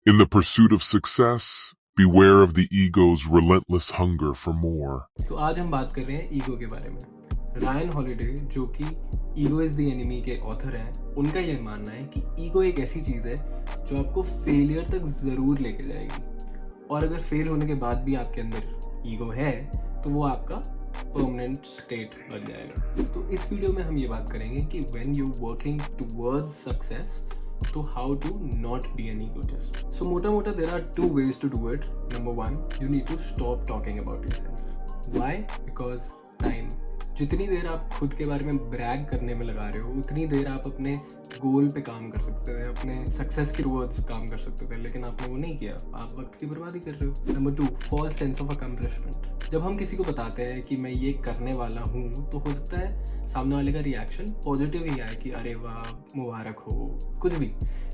In the pursuit of success, beware of the ego's relentless hunger for more. तो आज हम बात कर रहे हैं ईगो के बारे में। रायन हॉलिडे, जो कि ईगो इज द एनिमी के ऑथर हैं, उनका ये मानना है कि ईगो एक ऐसी चीज़ है जो आपको फेलियर तक ज़रूर लेके जाएगी, और अगर फेल होने के बाद भी आपके अंदर ईगो है तो वो आपका परमानेंट स्टेट बन जाएगा। तो इस वीडियो में हम ये बात करेंगे कि when you working towards success, तो how to not be an egotist. So मोटा मोटा there are two ways to do it. Number one, you need to stop talking about yourself. Why? Because time. जितनी देर आप खुद के बारे में ब्रैग करने में लगा रहे हो, उतनी देर आप अपने गोल पे काम कर सकते थे, अपने सक्सेस के टुवर्ड्स काम कर सकते थे, लेकिन आपने वो नहीं किया। आप वक्त की बर्बादी कर रहे हो। Number two, false sense of accomplishment. जब हम किसी को बताते हैं कि मैं ये करने वाला हूँ, तो हो सकता है सामने वाले का रिएक्शन पॉजिटिव ही आए कि अरे वाह, मुबारक हो, कुछ भी।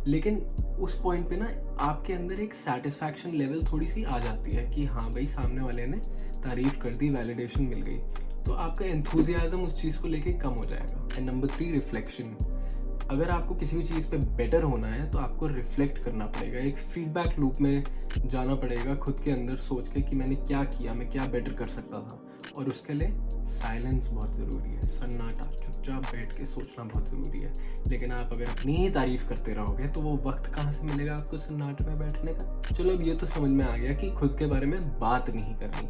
लेकिन उस पॉइंट पे ना आपके अंदर एक सेटिस्फैक्शन लेवल थोड़ी सी आ जाती है कि हाँ भाई, सामने वाले ने तारीफ कर दी, वैलिडेशन मिल गई, तो आपका एंथुजियाज्म उस चीज़ को लेके कम हो जाएगा। And number three, reflection. अगर आपको किसी भी चीज़ पे बेटर होना है तो आपको रिफ्लेक्ट करना पड़ेगा, एक फीडबैक लूप में जाना पड़ेगा, खुद के अंदर सोच के कि मैंने क्या किया, मैं क्या बेटर कर सकता था। और उसके लिए साइलेंस बहुत ज़रूरी है, सन्नाटा, चुपचाप बैठ के सोचना बहुत ज़रूरी है। लेकिन आप अगर अपनी ही तारीफ़ करते रहोगे तो वो वक्त कहाँ से मिलेगा आपको सन्नाटे में बैठने का। चलो, अब ये तो समझ में आ गया कि खुद के बारे में बात नहीं करनी।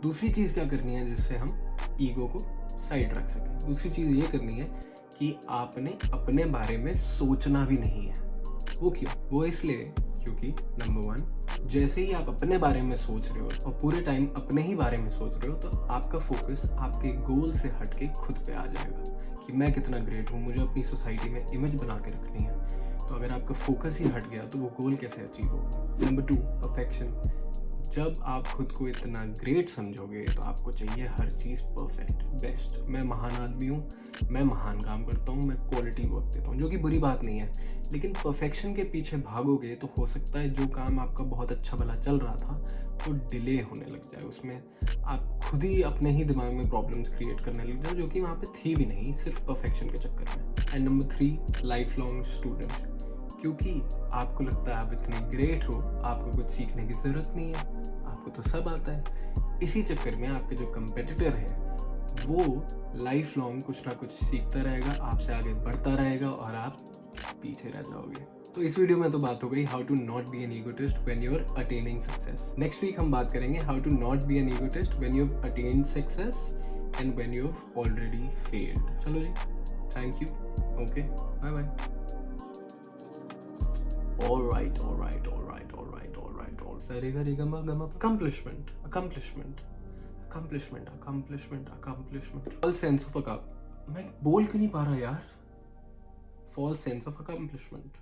दूसरी चीज़ क्या करनी है जिससे हम ईगो को साइड रख सकें? दूसरी चीज़ ये करनी है कि आपने अपने बारे में सोचना भी नहीं है। वो क्यों? वो इसलिए क्योंकि नंबर वन, जैसे ही आप अपने बारे में सोच रहे हो और पूरे टाइम अपने ही बारे में सोच रहे हो, तो आपका फोकस आपके गोल से हट के खुद पे आ जाएगा कि मैं कितना ग्रेट हूँ, मुझे अपनी सोसाइटी में इमेज बना के रखनी है। तो अगर आपका फोकस ही हट गया तो वो गोल कैसे अचीव होगा? Number two, perfection. जब आप खुद को इतना ग्रेट समझोगे तो आपको चाहिए हर चीज़ परफेक्ट, बेस्ट। मैं महान आदमी हूँ, मैं महान काम करता हूँ, मैं क्वालिटी वर्क देता हूँ, जो कि बुरी बात नहीं है। लेकिन परफेक्शन के पीछे भागोगे तो हो सकता है जो काम आपका बहुत अच्छा भला चल रहा था वो डिले होने लग जाए, उसमें आप खुद ही अपने ही दिमाग में प्रॉब्लम्स क्रिएट करने लग जाओ, जो कि वहाँ पे थी भी नहीं, सिर्फ परफेक्शन के चक्कर में। And number three, life long student. क्योंकि आपको लगता है आप इतने ग्रेट हो, आपको कुछ सीखने की ज़रूरत नहीं है, आपको तो सब आता है। इसी चक्कर में आपके जो कंपेटिटर है वो लाइफ लॉन्ग कुछ ना कुछ सीखता रहेगा, आपसे आगे बढ़ता रहेगा और आप पीछे रह जाओगे। तो इस वीडियो में तो बात हो गई how to not be an egotist when you are attaining success. Next week हम बात करेंगे how to not be an egotist when you have attained success and when you have already failed. चलो जी, thank you, okay, bye bye. All right. Accomplishment. False sense of मैं बोल क्यों नहीं पा रहा यार? False sense of accomplishment.